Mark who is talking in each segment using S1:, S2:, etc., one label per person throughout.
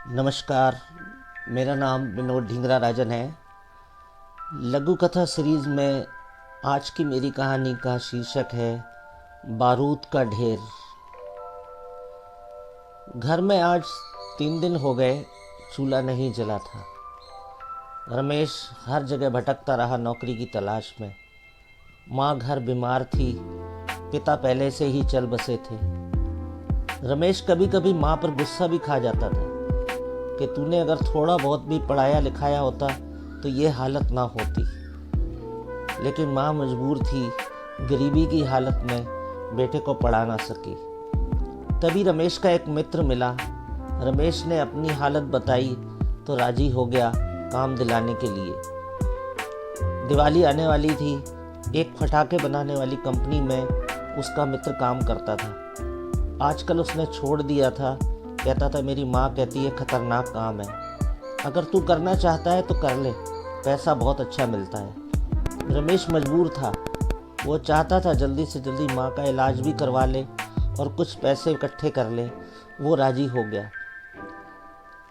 S1: नमस्कार। मेरा नाम विनोद ढींगरा राजन है। लघु कथा सीरीज़ में आज की मेरी कहानी का शीर्षक है बारूद का ढेर। घर में आज 3 दिन हो गए चूल्हा नहीं जला था। रमेश हर जगह भटकता रहा नौकरी की तलाश में। माँ घर बीमार थी, पिता पहले से ही चल बसे थे। रमेश कभी कभी माँ पर गुस्सा भी खा जाता था कि तूने अगर थोड़ा बहुत भी पढ़ाया लिखाया होता तो ये हालत ना होती। लेकिन माँ मजबूर थी, गरीबी की हालत में बेटे को पढ़ा ना सकी। तभी रमेश का एक मित्र मिला। रमेश ने अपनी हालत बताई तो राजी हो गया काम दिलाने के लिए। दिवाली आने वाली थी। एक पटाखे बनाने वाली कंपनी में उसका मित्र काम करता था। आजकल उसने छोड़ दिया था। कहता था मेरी माँ कहती है खतरनाक काम है, अगर तू करना चाहता है तो कर ले, पैसा बहुत अच्छा मिलता है। रमेश मजबूर था। वो चाहता था जल्दी से जल्दी माँ का इलाज भी करवा ले और कुछ पैसे इकट्ठे कर ले। वो राजी हो गया।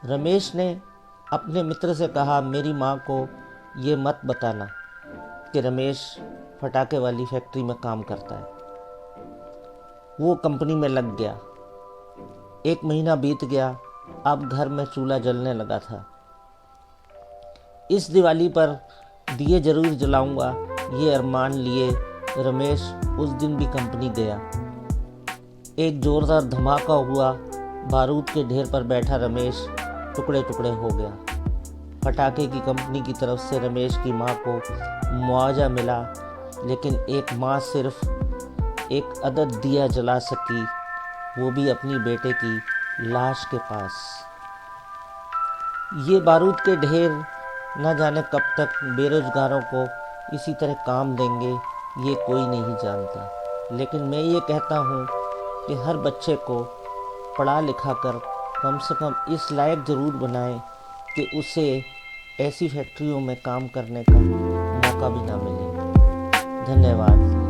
S1: रमेश ने अपने मित्र से कहा मेरी माँ को ये मत बताना कि रमेश पटाखे वाली फैक्ट्री में काम करता है। वो कंपनी में लग गया। 1 महीना बीत गया। अब घर में चूल्हा जलने लगा था। इस दिवाली पर दिए जरूर जलाऊंगा, ये अरमान लिए रमेश उस दिन भी कंपनी गया। एक जोरदार धमाका हुआ। बारूद के ढेर पर बैठा रमेश टुकड़े टुकड़े हो गया। पटाखे की कंपनी की तरफ से रमेश की माँ को मुआवजा मिला, लेकिन एक माँ सिर्फ एक अदद दिया जला सकी, वो भी अपनी बेटे की लाश के पास। ये बारूद के ढेर न जाने कब तक बेरोजगारों को इसी तरह काम देंगे, ये कोई नहीं जानता। लेकिन मैं ये कहता हूँ कि हर बच्चे को पढ़ा लिखा कर कम से कम इस लायक ज़रूर बनाएं कि उसे ऐसी फैक्ट्रियों में काम करने का मौका भी ना मिले। धन्यवाद।